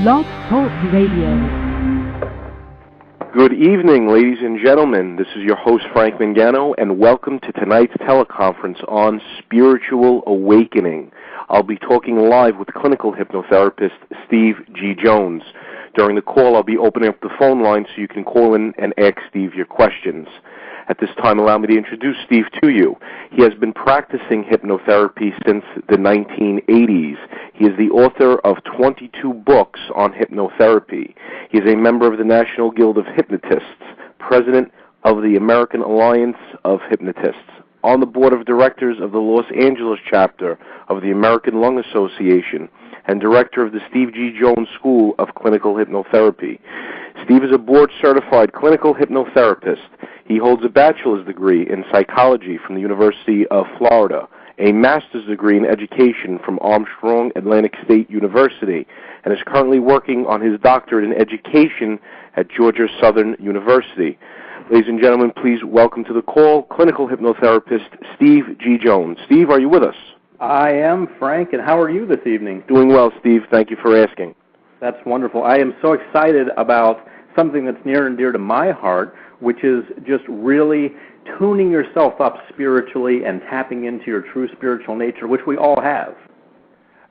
Blog Talk Radio. Good evening, ladies and gentlemen. This is your host, Frank Mangano, and welcome to tonight's teleconference on spiritual awakening. I'll be talking live with clinical hypnotherapist Steve G. Jones. During the call, I'll be opening up the phone line so you can call in and ask Steve your questions. At this time, allow me to introduce Steve to you. He has been practicing hypnotherapy since the 1980s. He is the author of 22 books on hypnotherapy. He is a member of the National Guild of Hypnotists, president of the American Alliance of Hypnotists, on the board of directors of the Los Angeles chapter of the American Lung Association, and director of the Steve G. Jones School of Clinical Hypnotherapy. Steve is a board-certified clinical hypnotherapist. He holds a bachelor's degree in psychology from the University of Florida, a master's degree in education from Armstrong Atlantic State University, and is currently working on his doctorate in education at Georgia Southern University. Ladies and gentlemen, please welcome to the call clinical hypnotherapist Steve G. Jones. Steve, are you with us? I am, Frank, and how are you this evening? Doing well, Steve. Thank you for asking. That's wonderful. I am so excited about something that's near and dear to my heart, which is just really tuning yourself up spiritually and tapping into your true spiritual nature, which we all have.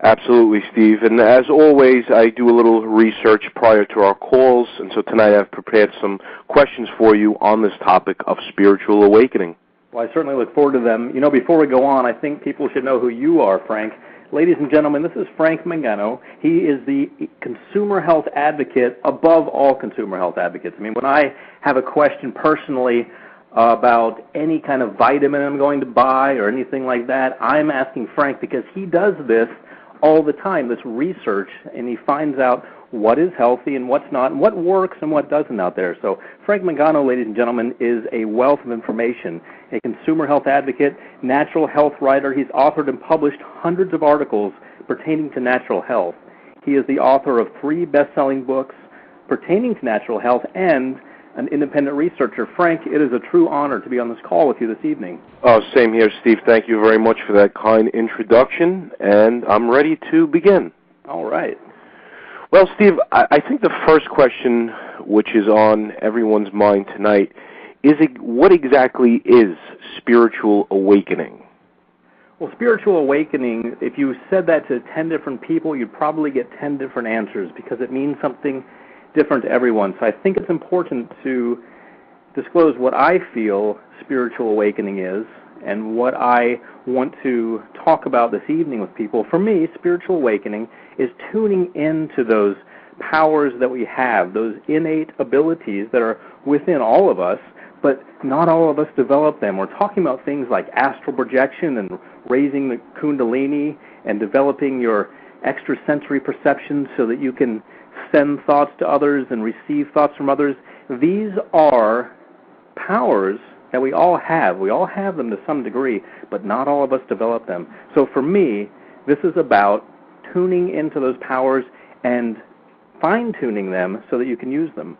Absolutely, Steve. And as always, I do a little research prior to our calls, and so tonight I've prepared some questions for you on this topic of spiritual awakening. Well, I certainly look forward to them. You know, before we go on, I think people should know who you are, Frank. Ladies and gentlemen, this is Frank Mangano. He is the consumer health advocate above all consumer health advocates. I mean, when I have a question personally about any kind of vitamin I'm going to buy or anything like that, I'm asking Frank because he does this all the time, this research, and he finds out what is healthy and what's not, and what works and what doesn't out there. So Frank Mangano, ladies and gentlemen, is a wealth of information, a consumer health advocate, natural health writer. He's authored and published hundreds of articles pertaining to natural health. He is the author of 3 best-selling books pertaining to natural health and an independent researcher. Frank, it is a true honor to be on this call with you this evening. Oh, same here, Steve. Thank you very much for that kind introduction, and I'm ready to begin. All right. Well, Steve, I think the first question, which is on everyone's mind tonight, is what exactly is spiritual awakening? Well, spiritual awakening, if you said that to 10 different people, you'd probably get 10 different answers because it means something different to everyone. So I think it's important to disclose what I feel spiritual awakening is and what I want to talk about this evening with people. For me, spiritual awakening is tuning into those powers that we have, those innate abilities that are within all of us, but not all of us develop them. We're talking about things like astral projection and raising the kundalini and developing your extrasensory perception so that you can send thoughts to others and receive thoughts from others. These are powers that we all have. We all have them to some degree, but not all of us develop them. So for me, this is about tuning into those powers and fine-tuning them so that you can use them.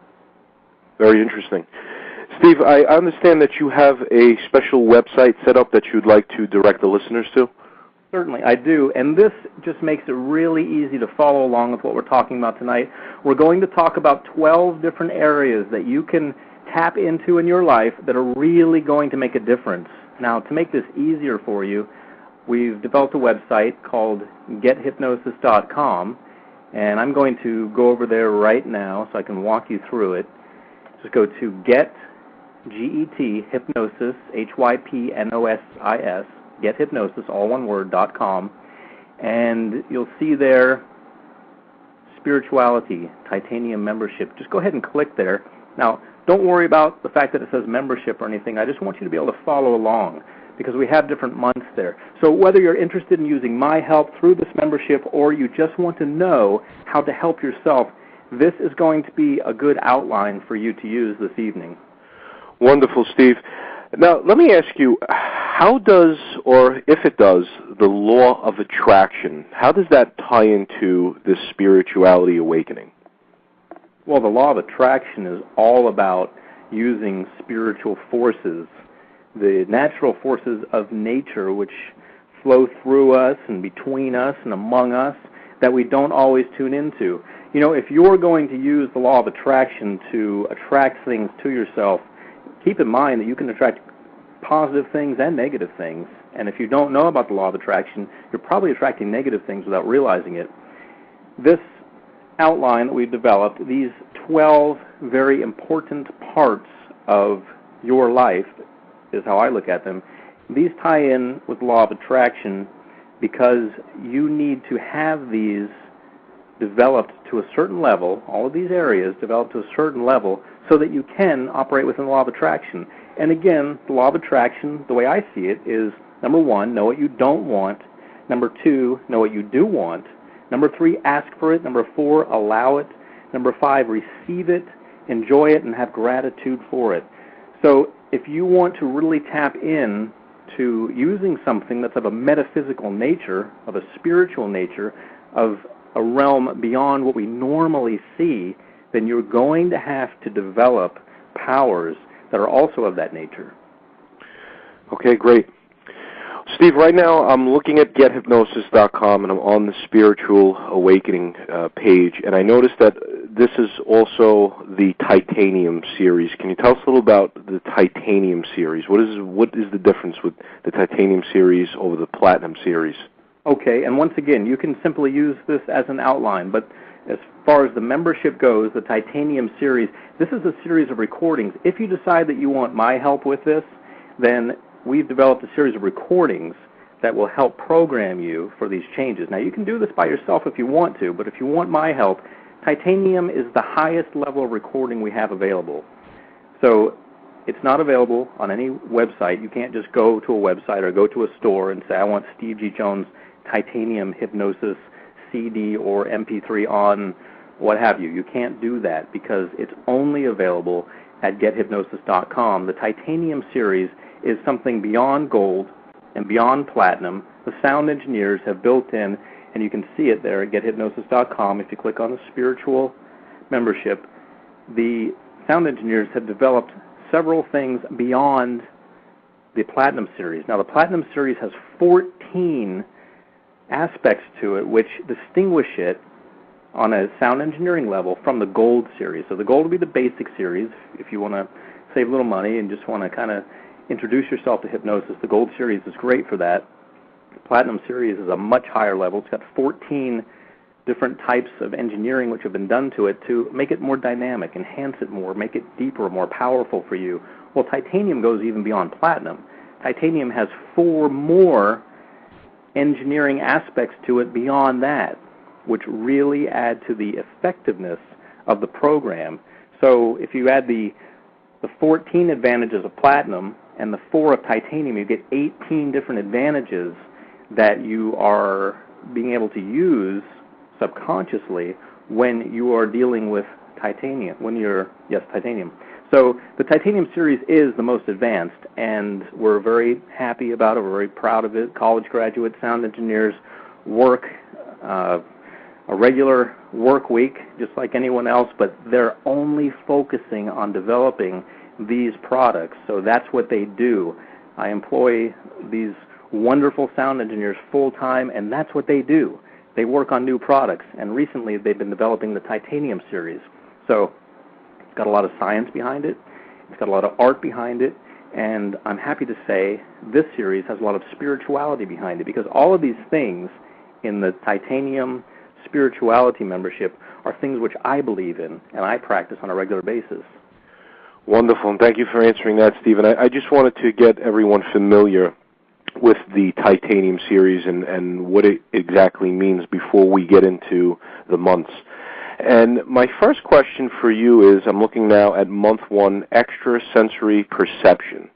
Very interesting. Steve, I understand that you have a special website set up that you'd like to direct the listeners to. Certainly, I do, and this just makes it really easy to follow along with what we're talking about tonight. We're going to talk about 12 different areas that you can tap into in your life that are really going to make a difference. Now, to make this easier for you, we've developed a website called gethypnosis.com, and I'm going to go over there right now so I can walk you through it. Just go to hypnosis, HYPNOSIS, gethypnosis, all one word, .com, and you'll see there spirituality, titanium membership. Just go ahead and click there. Now, don't worry about the fact that it says membership or anything. I just want you to be able to follow along because we have different months there. So whether you're interested in using my help through this membership or you just want to know how to help yourself, this is going to be a good outline for you to use this evening. Wonderful, Steve. Now, let me ask you, how does, or if it does, the law of attraction, how does that tie into this spirituality awakening? Well, the law of attraction is all about using spiritual forces, the natural forces of nature which flow through us and between us and among us that we don't always tune into. You know, if you're going to use the law of attraction to attract things to yourself, keep in mind that you can attract positive things and negative things. And if you don't know about the law of attraction, you're probably attracting negative things without realizing it. This outline that we've developed, these 12 very important parts of your life, is how I look at them. These tie in with the law of attraction because you need to have these developed to a certain level, all of these areas developed to a certain level, so that you can operate within the law of attraction. And again, the law of attraction, the way I see it, is number 1, know what you don't want. Number 2, know what you do want. Number 3, ask for it. Number 4, allow it. Number 5, receive it, enjoy it, and have gratitude for it. So if you want to really tap in to using something that's of a metaphysical nature, of a spiritual nature, of a realm beyond what we normally see, then you're going to have to develop powers that are also of that nature. Okay, great. Steve, right now I'm looking at gethypnosis.com, and I'm on the Spiritual Awakening page, and I noticed that this is also the Titanium series. Can you tell us a little about the Titanium series? What is the difference with the Titanium series over the Platinum series? Okay, and once again, you can simply use this as an outline, but as far as the membership goes, the Titanium series, this is a series of recordings. If you decide that you want my help with this, then we've developed a series of recordings that will help program you for these changes. Now, you can do this by yourself if you want to, but if you want my help, Titanium is the highest level of recording we have available. So it's not available on any website. You can't just go to a website or go to a store and say, I want Steve G. Jones Titanium Hypnosis CD or MP3 on what have you. You can't do that because it's only available at gethypnosis.com. The Titanium series is something beyond gold and beyond platinum. The sound engineers have built in, and you can see it there at gethypnosis.com. If you click on the spiritual membership, the sound engineers have developed several things beyond the Platinum series. Now, the Platinum series has 14 aspects to it which distinguish it on a sound engineering level from the Gold series. So the Gold will be the basic series if you want to save a little money and just want to kind of introduce yourself to hypnosis. The Gold series is great for that. The Platinum series is a much higher level. It's got 14 different types of engineering which have been done to it to make it more dynamic, enhance it more, make it deeper, more powerful for you. Well, Titanium goes even beyond Platinum. Titanium has 4 more engineering aspects to it beyond that, which really add to the effectiveness of the program. So if you add the 14 advantages of Platinum and the 4 of Titanium, you get 18 different advantages that you are being able to use subconsciously when you are dealing with Titanium, Titanium. So the Titanium series is the most advanced, and we're very happy about it. We're very proud of it. College graduate sound engineers work a regular work week just like anyone else, but they're only focusing on developing these products. So that's what they do. I employ these wonderful sound engineers full-time, and that's what they do. They work on new products, and recently they've been developing the Titanium series. So it's got a lot of science behind it. It's got a lot of art behind it, and I'm happy to say this series has a lot of spirituality behind it, because all of these things in the Titanium spirituality membership are things which I believe in and I practice on a regular basis. Wonderful, and thank you for answering that, Stephen. I just wanted to get everyone familiar with the Titanium series and what it exactly means before we get into the months. And my first question for you is, I'm looking now at month 1, extrasensory perception.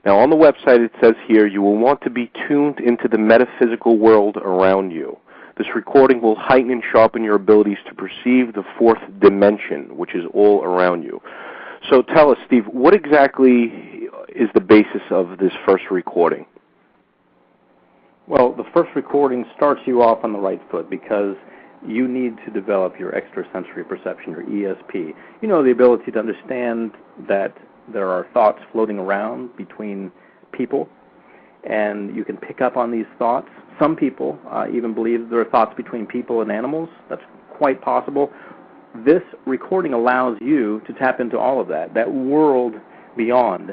Now on the website it says here, you will want to be tuned into the metaphysical world around you. This recording will heighten and sharpen your abilities to perceive the 4th dimension, which is all around you. So tell us, Steve, what exactly is the basis of this first recording? Well, the first recording starts you off on the right foot because you need to develop your extrasensory perception, your ESP. You know, the ability to understand that there are thoughts floating around between people, and you can pick up on these thoughts. Some people even believe there are thoughts between people and animals. That's quite possible. this recording allows you to tap into all of that world beyond.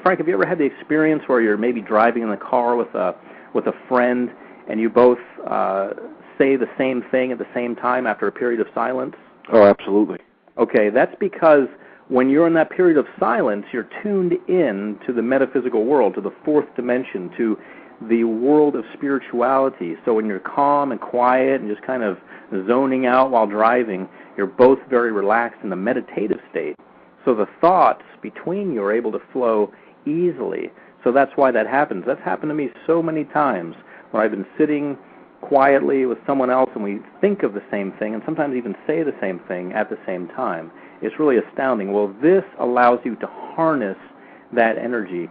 Frank, have you ever had the experience where you're maybe driving in the car with a friend and you both say the same thing at the same time after a period of silence? Oh, absolutely. Okay, that's because when you're in that period of silence, you're tuned in to the metaphysical world, to the fourth dimension, to the world of spirituality. So when you're calm and quiet and just kind of zoning out while driving, you're both very relaxed in the meditative state. So the thoughts between you are able to flow easily. So that's why that happens. That's happened to me so many times when I've been sitting quietly with someone else and we think of the same thing and sometimes even say the same thing at the same time. It's really astounding. Well, this allows you to harness that energy.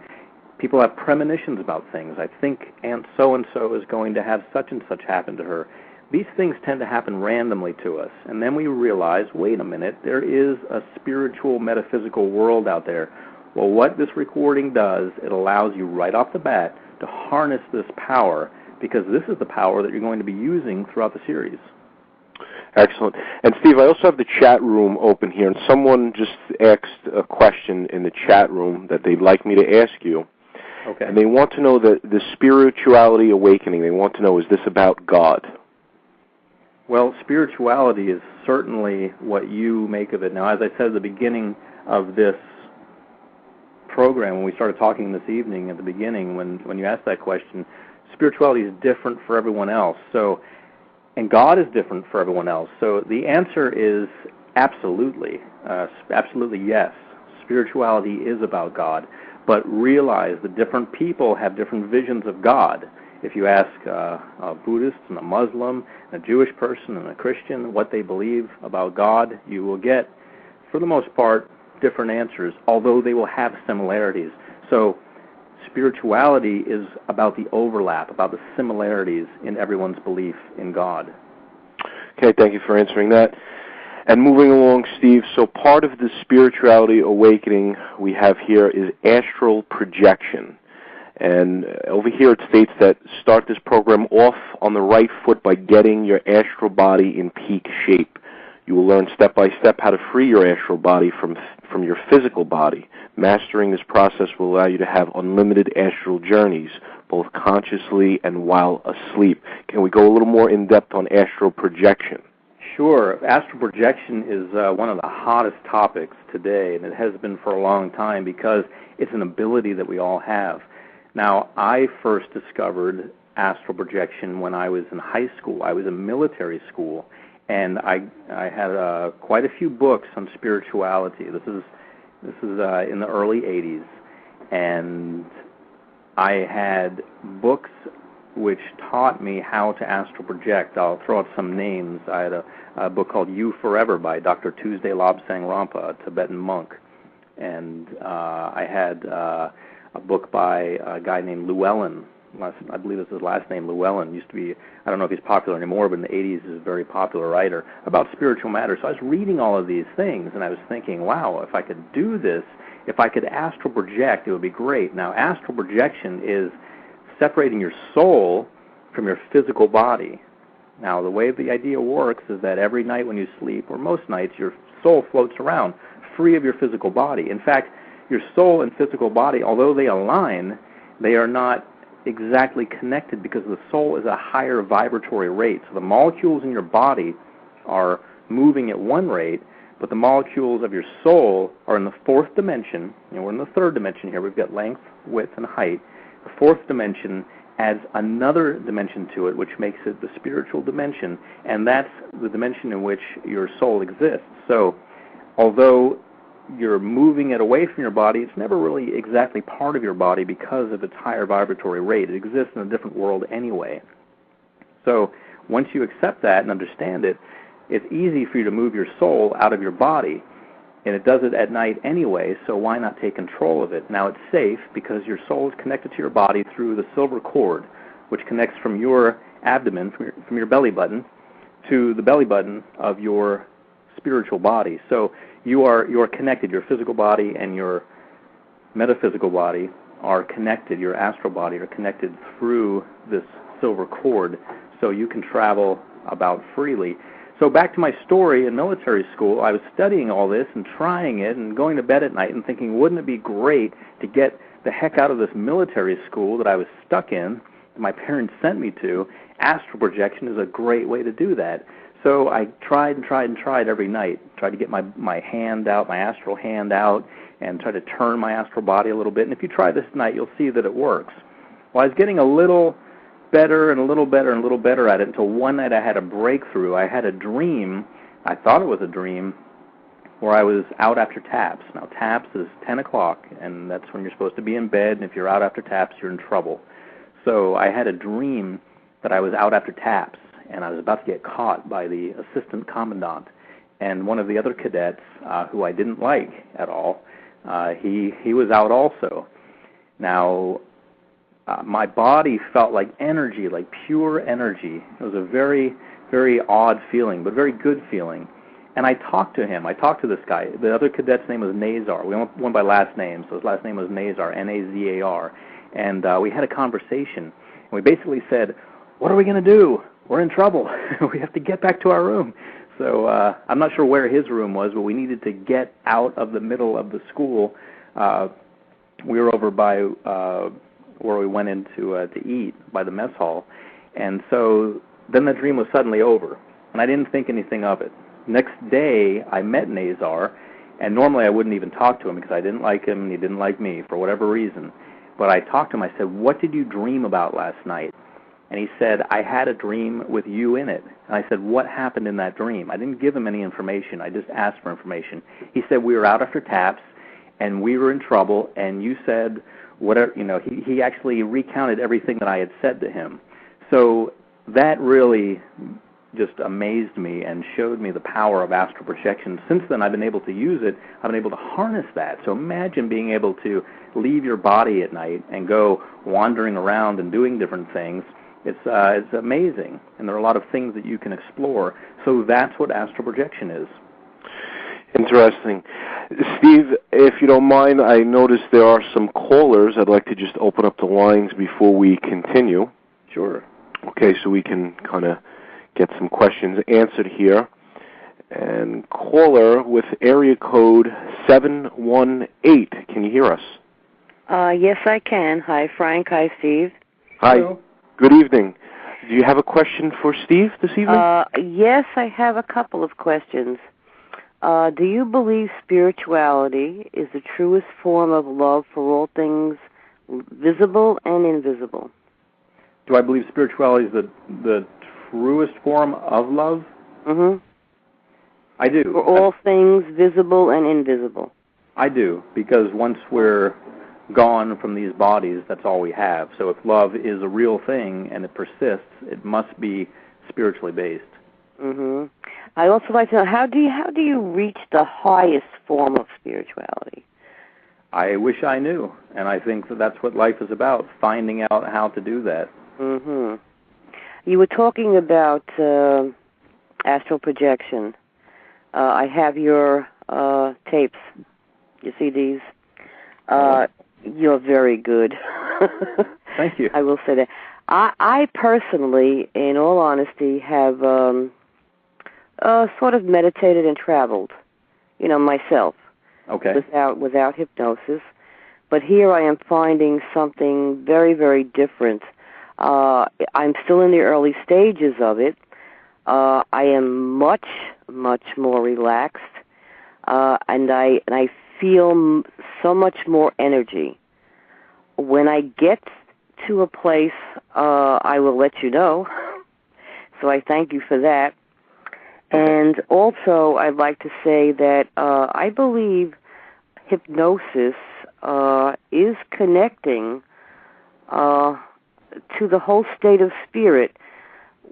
People have premonitions about things. I think Aunt so-and-so is going to have such and such happen to her. These things tend to happen randomly to us. And then we realize, wait a minute, there is a spiritual, metaphysical world out there. Well, what this recording does, it allows you right off the bat to harness this power, because this is the power that you're going to be using throughout the series. Excellent. And Steve, I also have the chat room open here, and someone just asked a question in the chat room that they'd like me to ask you. Okay. And they want to know the spirituality awakening. They want to know, is this about God? Well, spirituality is certainly what you make of it. Now, as I said at the beginning of this program, when we started talking this evening at the beginning, when you asked that question, spirituality is different for everyone else. So, and God is different for everyone else. So the answer is absolutely yes. Spirituality is about God. But realize that different people have different visions of God. If you ask a Buddhist and a Muslim, and a Jewish person and a Christian what they believe about God, you will get, for the most part, different answers, although they will have similarities. So spirituality is about the overlap, about the similarities in everyone's belief in God. Okay, thank you for answering that. And moving along, Steve, so part of the spirituality awakening we have here is astral projection. And over here it states that start this program off on the right foot by getting your astral body in peak shape. You will learn step by step how to free your astral body from your physical body. Mastering this process will allow you to have unlimited astral journeys, both consciously and while asleep. Can we go a little more in depth on astral projection? Sure. Astral projection is one of the hottest topics today, and it has been for a long time because it's an ability that we all have. Now, I first discovered astral projection when I was in high school. I was in military school, and I had quite a few books on spirituality. This is in the early 80s, and I had books which taught me how to astral project. I'll throw out some names. I had a book called You Forever by Dr. Tuesday Lobsang Rampa, a Tibetan monk. And I had a book by a guy named Llewellyn. I believe this is his last name, Llewellyn. Used to be, I don't know if he's popular anymore, but in the 80s he was a very popular writer about spiritual matters. So I was reading all of these things, and I was thinking, wow, if I could do this, if I could astral project, it would be great. Now, astral projection is separating your soul from your physical body. Now, the way the idea works is that every night when you sleep, or most nights, your soul floats around, free of your physical body. In fact, your soul and physical body, although they align, they are not exactly connected because the soul is at a higher vibratory rate. So the molecules in your body are moving at one rate, but the molecules of your soul are in the fourth dimension, and we're in the third dimension here. We've got length, width, and height. The fourth dimension adds another dimension to it, which makes it the spiritual dimension, and that's the dimension in which your soul exists. So although you're moving it away from your body, it's never really exactly part of your body because of its higher vibratory rate. It exists in a different world anyway. So once you accept that and understand it, it's easy for you to move your soul out of your body. And it does it at night anyway, so why not take control of it? Now, it's safe because your soul is connected to your body through the silver cord, which connects from your abdomen, from your belly button, to the belly button of your spiritual body. So you are connected. Your physical body and your metaphysical body are connected. Your astral body are connected through this silver cord, so you can travel about freely. So back to my story in military school, I was studying all this and trying it and going to bed at night and thinking, wouldn't it be great to get the heck out of this military school that I was stuck in, that my parents sent me to? Astral projection is a great way to do that. So I tried and tried and tried every night, tried to get my hand out, my astral hand out, and try to turn my astral body a little bit. And if you try this tonight, you'll see that it works. Well, I was getting a little better and a little better and a little better at it until one night I had a breakthrough. I had a dream, I thought it was a dream, where I was out after taps. Now, taps is 10 o'clock, and that's when you're supposed to be in bed, and if you're out after taps, you're in trouble. So I had a dream that I was out after taps, and I was about to get caught by the assistant commandant. And one of the other cadets, who I didn't like at all, he was out also. Now, my body felt like energy, like pure energy. It was a very, very odd feeling, but very good feeling. And I talked to him. I talked to this guy. The other cadet's name was Nazar. We went by last name, so his last name was Nazar, Nazar. And we had a conversation. And we basically said, what are we going to do? We're in trouble. We have to get back to our room. So I'm not sure where his room was, but we needed to get out of the middle of the school. We were over by where we went in to eat, by the mess hall. And so then the dream was suddenly over, and I didn't think anything of it. Next day, I met Nazar, and normally I wouldn't even talk to him because I didn't like him and he didn't like me for whatever reason. But I talked to him. I said, what did you dream about last night? And he said, I had a dream with you in it. And I said, what happened in that dream? I didn't give him any information. I just asked for information. He said, we were out after taps, and we were in trouble, and you said whatever, he actually recounted everything that I had said to him. So that really just amazed me and showed me the power of astral projection. Since then, I've been able to use it. I've been able to harness that. So imagine being able to leave your body at night and go wandering around and doing different things. It's amazing, and there are a lot of things that you can explore. So that's what astral projection is. Interesting. Steve, if you don't mind, I noticed there are some callers. I'd like to just open up the lines before we continue. Sure. Okay, so we can kind of get some questions answered here. And caller with area code 718, can you hear us? Yes, I can. Hi, Frank. Hi, Steve. Hi. Hello. Good evening. Do you have a question for Steve this evening? Yes, I have a couple of questions. Do you believe spirituality is the truest form of love for all things visible and invisible? Do I believe spirituality is the truest form of love? Mm-hmm. I do. For all things visible and invisible. I do, because once we're gone from these bodies, that's all we have. So if love is a real thing and it persists, it must be spiritually based. Mm-hmm. I'd also like to know, how do you reach the highest form of spirituality? I wish I knew, and I think that's what life is about, finding out how to do that. Mm-hmm. You were talking about astral projection. I have your tapes, your CDs. You're very good. Thank you. I will say that. I personally, in all honesty, have sort of meditated and traveled, myself. Okay. Without hypnosis. But here I am finding something very, very different. I'm still in the early stages of it. I am much, much more relaxed, and I feel so much more energy. When I get to a place, I will let you know. So I thank you for that. And also, I'd like to say that I believe hypnosis is connecting to the whole state of spirit,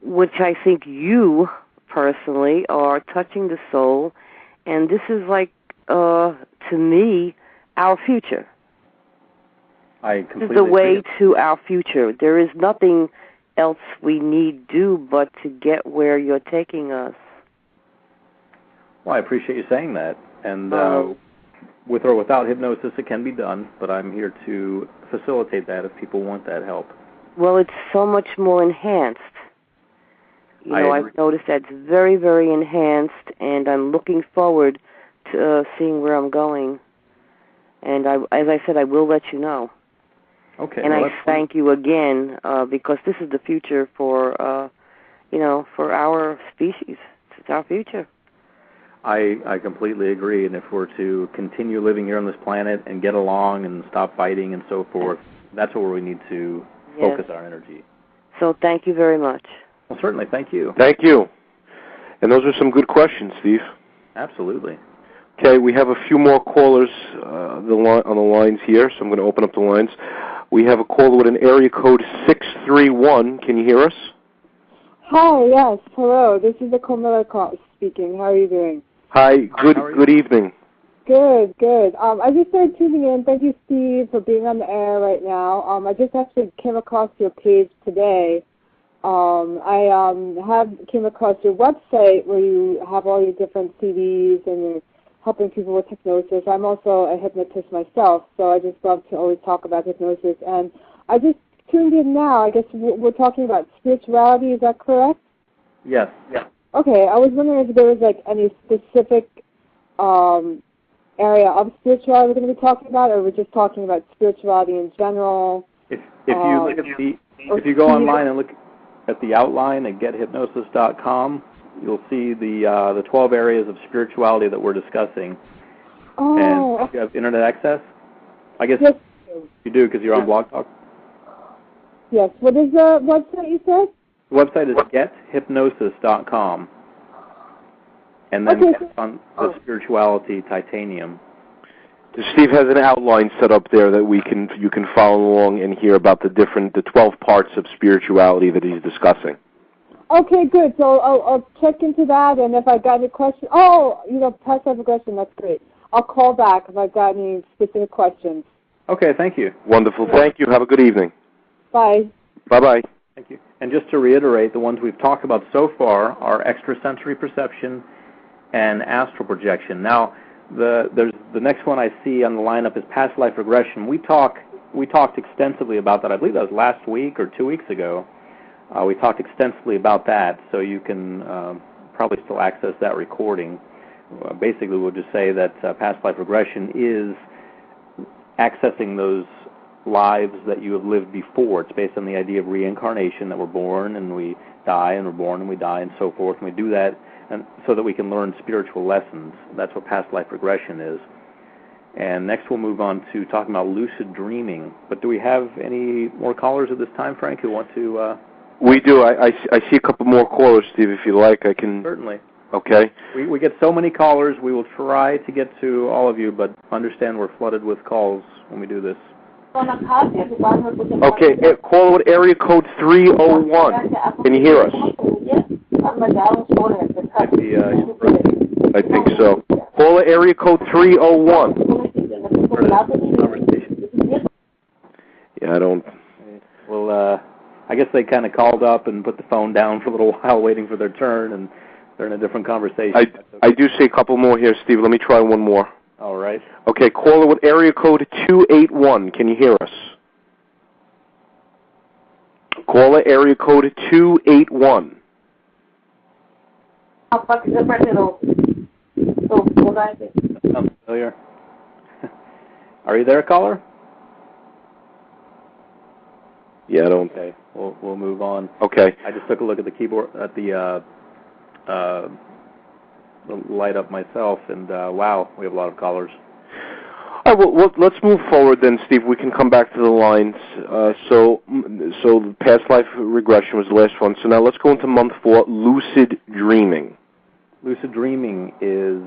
which I think you personally are touching the soul, and this is like, to me, our future. I completely This is the way agree. to our future. There is nothing else we need do but to get where you're taking us. Well, I appreciate you saying that. And with or without hypnosis, it can be done, but I'm here to facilitate that if people want that help. Well, it's so much more enhanced. I've noticed that's very, very enhanced, and I'm looking forward to seeing where I'm going. And as I said, I will let you know. Okay. And I thank you again because this is the future for for our species. It's our future. I completely agree. And if we're to continue living here on this planet and get along and stop fighting and so forth, that's where we need to focus our energy. So thank you very much. Well, certainly. Thank you. Thank you. And those are some good questions, Steve. Absolutely. Okay, we have a few more callers on the lines here, so I'm going to open up the lines. We have a caller with an area code 631. Can you hear us? Hi, yes. Hello. This is the Camilla speaking. How are you doing? Hi. Good evening. Good, good. I just started tuning in. Thank you, Steve, for being on the air right now. I just actually came across your page today. I came across your website where you have all your different CDs and you're helping people with hypnosis. I'm also a hypnotist myself, so I just love to always talk about hypnosis. And I just tuned in now. I guess we're talking about spirituality. Is that correct? Yes. Yeah. Okay. I was wondering if there was any specific area of spirituality we're going to be talking about, or we're just talking about spirituality in general. If you look at if you go online and look at the outline at gethypnosis.com, you'll see the 12 areas of spirituality that we're discussing. Oh. And you have internet access? I guess yes. You do because you're on Blog Talk. Yes. What is the website you said? The website is gethypnosis.com. And then on the spirituality titanium. Steve has an outline set up there that you can follow along and hear about the 12 parts of spirituality that he's discussing. Okay, good. So I'll check into that, and if I got any questions, past life regression, that's great. I'll call back if I've got any specific questions. Okay, thank you. Wonderful. Thank you. Have a good evening. Bye. Bye-bye. Thank you. And just to reiterate, the ones we've talked about so far are extrasensory perception and astral projection. Now, the next one I see on the lineup is past life regression. We talked extensively about that. I believe that was last week or 2 weeks ago. We talked extensively about that, so you can probably still access that recording. Basically, we'll just say that past life regression is accessing those lives that you have lived before. It's based on the idea of reincarnation, that we're born and we die, and we're born and we die, and so forth. And we do that so that we can learn spiritual lessons. That's what past life regression is. And next we'll move on to talking about lucid dreaming. But do we have any more callers at this time, Frank, who want to... We do. I see a couple more callers, Steve. If you like, I can... Certainly. Okay. We get so many callers. We will try to get to all of you, but understand we're flooded with calls when we do this. Okay. Call with area code 301. Can you hear us? I think so. Call area code 301. Yeah, I don't... Well, I guess they kind of called up and put the phone down for a little while waiting for their turn, and they're in a different conversation. I do see a couple more here, Steve. Let me try one more. All right. Okay, caller with area code 281. Can you hear us? Caller area code 281. Sounds familiar. Are you there, caller? Yeah, I don't. Okay, we'll move on. Okay. I just took a look at the keyboard, at the light up myself, and wow, we have a lot of callers. All right, well, let's move forward then, Steve. We can come back to the lines. So past life regression was the last one. So now let's go into month 4, lucid dreaming. Lucid dreaming is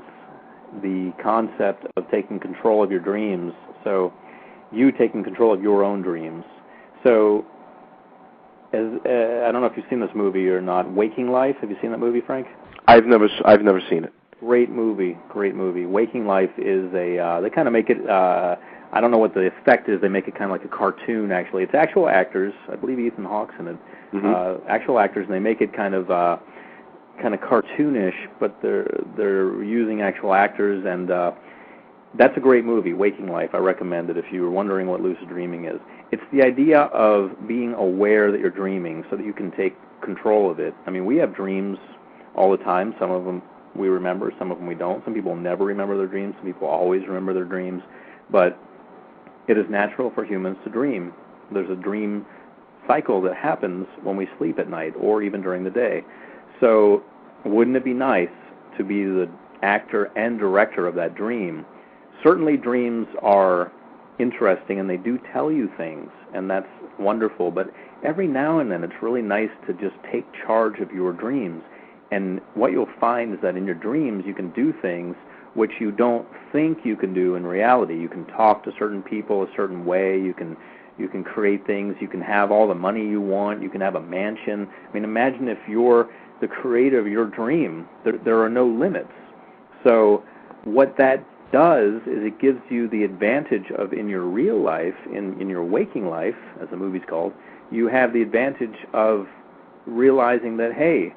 the concept of taking control of your dreams. So you taking control of your own dreams. So I don't know if you've seen this movie or not. Waking Life. Have you seen that movie, Frank? I've never seen it. Great movie. Waking Life is they kind of make it, I don't know what the effect is, they make it kind of like a cartoon, actually. It's actual actors, I believe Ethan Hawke's in it, actual actors, and they make it kind of cartoonish, but they're using actual actors, and that's a great movie, Waking Life. I recommend it if you were wondering what lucid dreaming is. It's the idea of being aware that you're dreaming so that you can take control of it. I mean, we have dreams all the time. Some of them we remember, some of them we don't. Some people never remember their dreams. Some people always remember their dreams. But it is natural for humans to dream. There's a dream cycle that happens when we sleep at night or even during the day. So wouldn't it be nice to be the actor and director of that dream? Certainly dreams are interesting and they do tell you things, and that's wonderful, but every now and then it's really nice to just take charge of your dreams. And what you'll find is that in your dreams you can do things which you don't think you can do in reality. You can talk to certain people a certain way, you can create things, you can have all the money you want, you can have a mansion. I mean, imagine if you're the creator of your dream. There are no limits. So what that does is it gives you the advantage of, in your real life, in your waking life, as the movie's called, you have the advantage of realizing that, hey,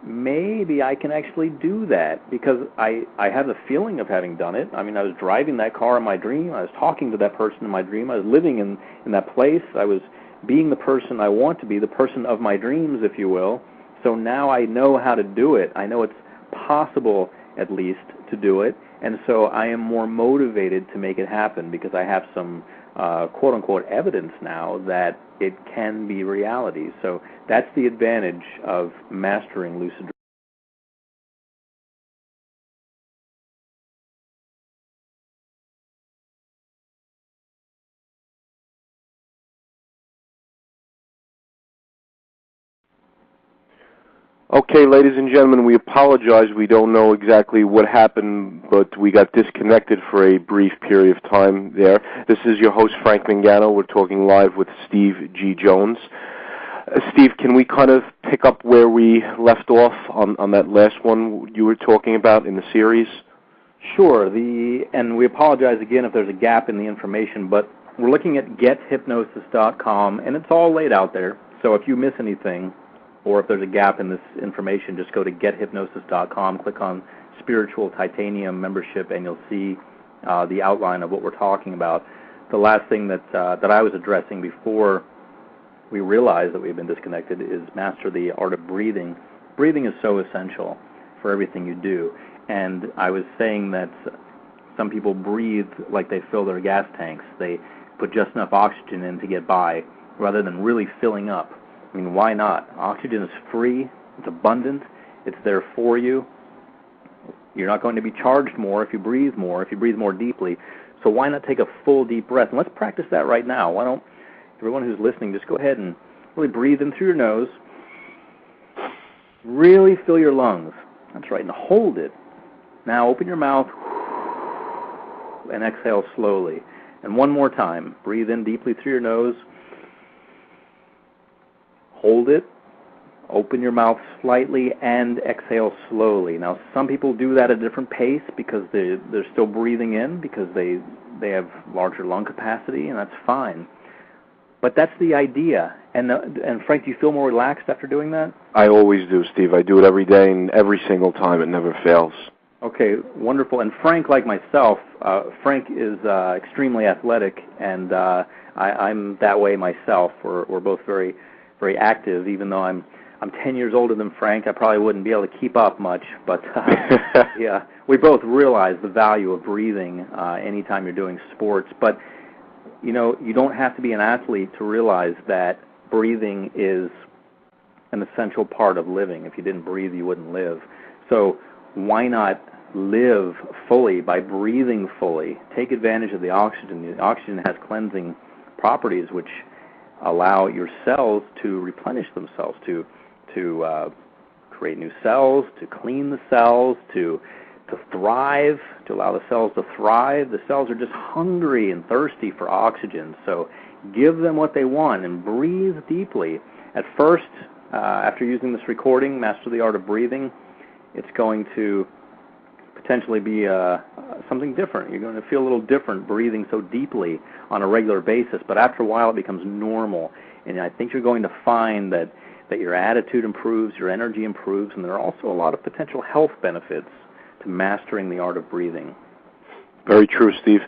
maybe I can actually do that because I have the feeling of having done it. I mean, I was driving that car in my dream. I was talking to that person in my dream. I was living in that place. I was being the person I want to be, the person of my dreams, if you will. So now I know how to do it. I know it's possible, at least, to do it. And so I am more motivated to make it happen because I have some quote-unquote evidence now that it can be reality. So that's the advantage of mastering lucid dreaming. Okay, ladies and gentlemen, we apologize. We don't know exactly what happened, but we got disconnected for a brief period of time there. This is your host, Frank Mangano. We're talking live with Steve G. Jones. Steve, can we kind of pick up where we left off on that last one you were talking about in the series? Sure. And we apologize again if there's a gap in the information, but we're looking at gethypnosis.com, and it's all laid out there. So if you miss anything, or if there's a gap in this information, just go to gethypnosis.com, click on Spiritual Titanium Membership, and you'll see the outline of what we're talking about. The last thing that I was addressing before we realized that we've been disconnected is master the art of breathing. Breathing is so essential for everything you do. And I was saying that some people breathe like they fill their gas tanks. They put just enough oxygen in to get by rather than really filling up. I mean, why not? Oxygen is free, it's abundant, it's there for you. You're not going to be charged more if you breathe more deeply. So why not take a full deep breath? And let's practice that right now. Why don't everyone who's listening just go ahead and really breathe in through your nose. Really fill your lungs. That's right, and hold it. Now open your mouth and exhale slowly. And one more time. Breathe in deeply through your nose. Hold it, open your mouth slightly, and exhale slowly. Now, some people do that at a different pace because they're still breathing in because they have larger lung capacity, and that's fine. But that's the idea. And Frank, do you feel more relaxed after doing that? I always do, Steve. I do it every day, and every single time. It never fails. Okay, wonderful. And Frank, like myself, Frank is extremely athletic, and I'm that way myself. We're both very active, even though I'm 10 years older than Frank. I probably wouldn't be able to keep up much, but yeah, we both realize the value of breathing anytime you're doing sports. But you know, you don't have to be an athlete to realize that breathing is an essential part of living. If you didn't breathe, you wouldn't live. So why not live fully by breathing fully? Take advantage of the oxygen. The oxygen has cleansing properties which allow your cells to replenish themselves, to create new cells, to clean the cells, to thrive, to allow the cells to thrive. The cells are just hungry and thirsty for oxygen, so give them what they want and breathe deeply. At first, after using this recording, Master the Art of Breathing, it's going to potentially be something different. You're going to feel a little different breathing so deeply on a regular basis, but after a while it becomes normal. And I think you're going to find that your attitude improves, your energy improves, and there are also a lot of potential health benefits to mastering the art of breathing. Very true, Steve.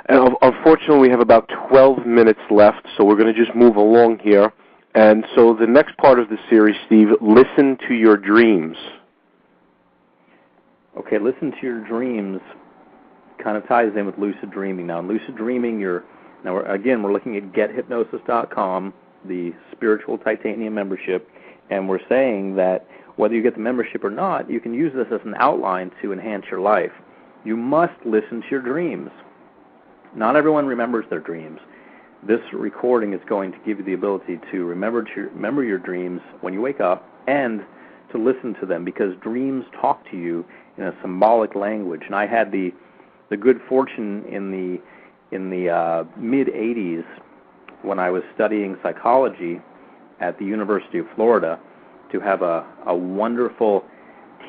And unfortunately, we have about 12 minutes left, so we're going to just move along here. And so the next part of the series, Steve, listen to your dreams. Okay, listen to your dreams kind of ties in with lucid dreaming. Now, in lucid dreaming, we're looking at gethypnosis.com, the spiritual titanium membership, and we're saying that whether you get the membership or not, you can use this as an outline to enhance your life. You must listen to your dreams. Not everyone remembers their dreams. This recording is going to give you the ability to remember your dreams when you wake up and to listen to them, because dreams talk to you in a symbolic language. And I had the good fortune in the mid-'80s, when I was studying psychology at the University of Florida, to have a wonderful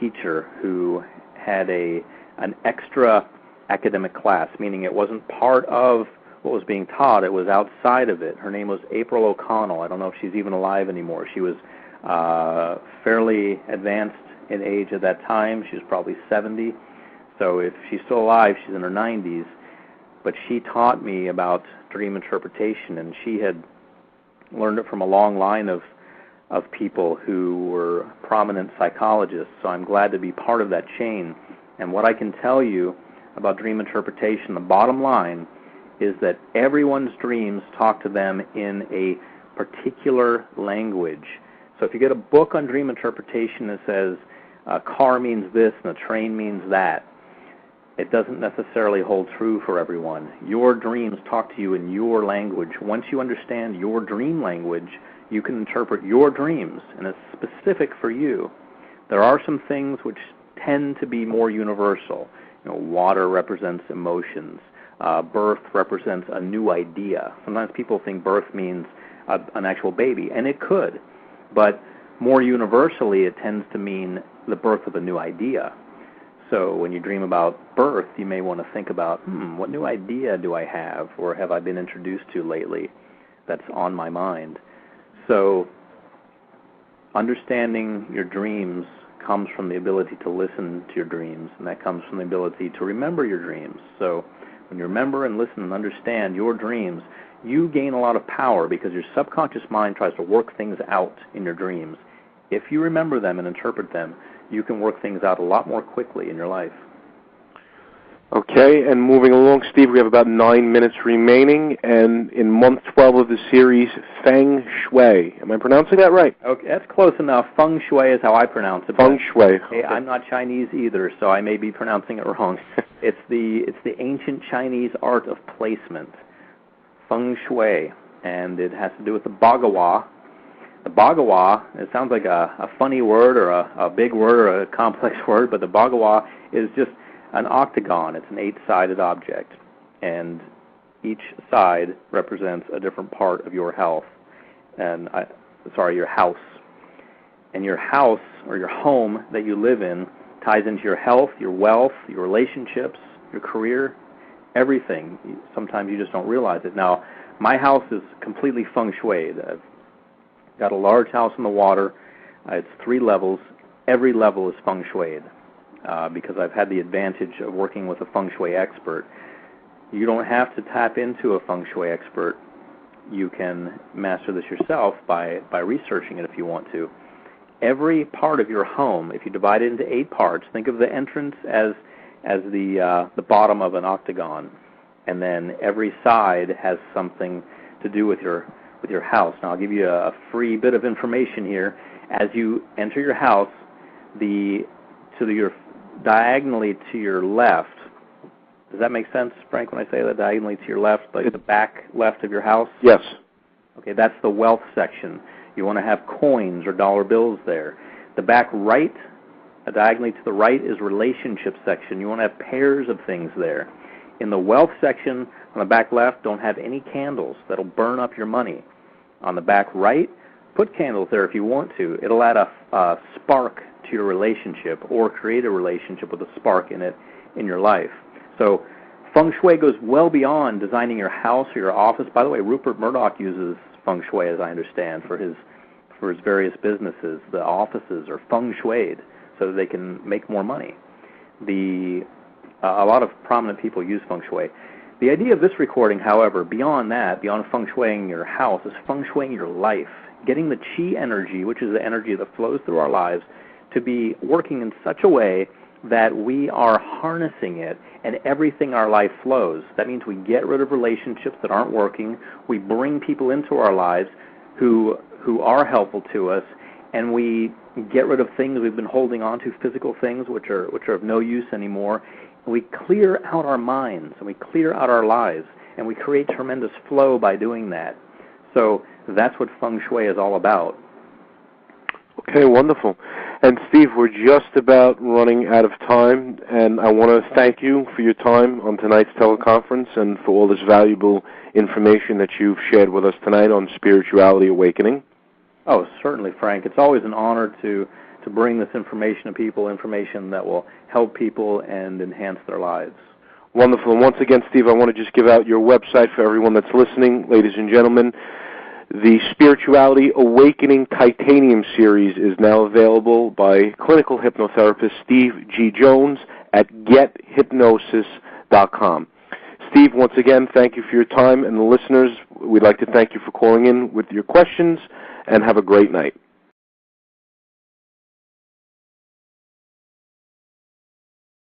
teacher who had an extra academic class, meaning it wasn't part of what was being taught, it was outside of it. Her name was April O'Connell. I don't know if she's even alive anymore. She was fairly advanced in age at that time. She was probably 70. So if she's still alive, she's in her 90s. But she taught me about dream interpretation, and she had learned it from a long line of people who were prominent psychologists. So I'm glad to be part of that chain. And what I can tell you about dream interpretation, the bottom line, is that everyone's dreams talk to them in a particular language. So if you get a book on dream interpretation that says a car means this and a train means that, it doesn't necessarily hold true for everyone. Your dreams talk to you in your language. Once you understand your dream language, you can interpret your dreams, and it's specific for you. There are some things which tend to be more universal. Water represents emotions. Birth represents a new idea. Sometimes people think birth means an actual baby, and it could. But more universally, it tends to mean the birth of a new idea. So when you dream about birth, you may want to think about, what new idea do I have, or have I been introduced to lately that's on my mind? So understanding your dreams comes from the ability to listen to your dreams, and that comes from the ability to remember your dreams. So when you remember and listen and understand your dreams, you gain a lot of power, because your subconscious mind tries to work things out in your dreams. If you remember them and interpret them, you can work things out a lot more quickly in your life. Okay, and moving along, Steve, we have about 9 minutes remaining, and in month 12 of the series, Feng Shui. Am I pronouncing that right? Okay, that's close enough. Feng Shui is how I pronounce it. Feng Shui. Okay. I'm not Chinese either, so I may be pronouncing it wrong. It's the ancient Chinese art of placement, Feng Shui, and it has to do with the Bhagawa. The Bhagawa, it sounds like a funny word or a big word or a complex word, but the Bhagawa is just an octagon. It's an 8-sided object, and each side represents a different part of your health, your house. And your house, or your home that you live in, ties into your health, your wealth, your relationships, your career, everything. Sometimes you just don't realize it. Now, my house is completely feng shuied. I've got a large house on the water. It's 3 levels. Every level is feng shuied. Because I've had the advantage of working with a feng shui expert. You don't have to tap into a feng shui expert. You can master this yourself by researching it if you want to. Every part of your home, if you divide it into 8 parts, think of the entrance as the bottom of an octagon, and then every side has something to do with your house. Now I'll give you a free bit of information here. As you enter your house, diagonally to your left. Does that make sense, Frank, when I say that? Diagonally to your left, like the back left of your house? Yes. Okay, that's the wealth section. You want to have coins or dollar bills there. The back right, diagonally to the right, is relationship section. You want to have pairs of things there. In the wealth section, on the back left, don't have any candles. That'll burn up your money. On the back right, put candles there if you want to. It'll add a spark to your relationship, or create a relationship with a spark in it in your life. So feng shui goes well beyond designing your house or your office. By the way, Rupert Murdoch uses feng shui, as I understand, for his various businesses. The offices are feng shuied so that they can make more money. The A lot of prominent people use feng shui. The idea of this recording, however, beyond that, beyond feng shuiing your house, is feng shuiing your life, getting the qi energy, which is the energy that flows through our lives, to be working in such a way that we are harnessing it and everything in our life flows. That means we get rid of relationships that aren't working, we bring people into our lives who are helpful to us, and we get rid of things we've been holding on to, physical things which are of no use anymore. And we clear out our minds and we clear out our lives, and we create tremendous flow by doing that. So that's what feng shui is all about. Okay, wonderful. And Steve, we're just about running out of time, and I want to thank you for your time on tonight's teleconference and for all this valuable information that you've shared with us tonight on Spirituality Awakening. Oh, certainly, Frank. It's always an honor to bring this information to people, information that will help people and enhance their lives. Wonderful. And once again, Steve, I want to just give out your website for everyone that's listening. Ladies and gentlemen, the Spirituality Awakening Titanium Series is now available by clinical hypnotherapist Steve G. Jones at gethypnosis.com. Steve, once again, thank you for your time, and the listeners, we'd like to thank you for calling in with your questions, and have a great night.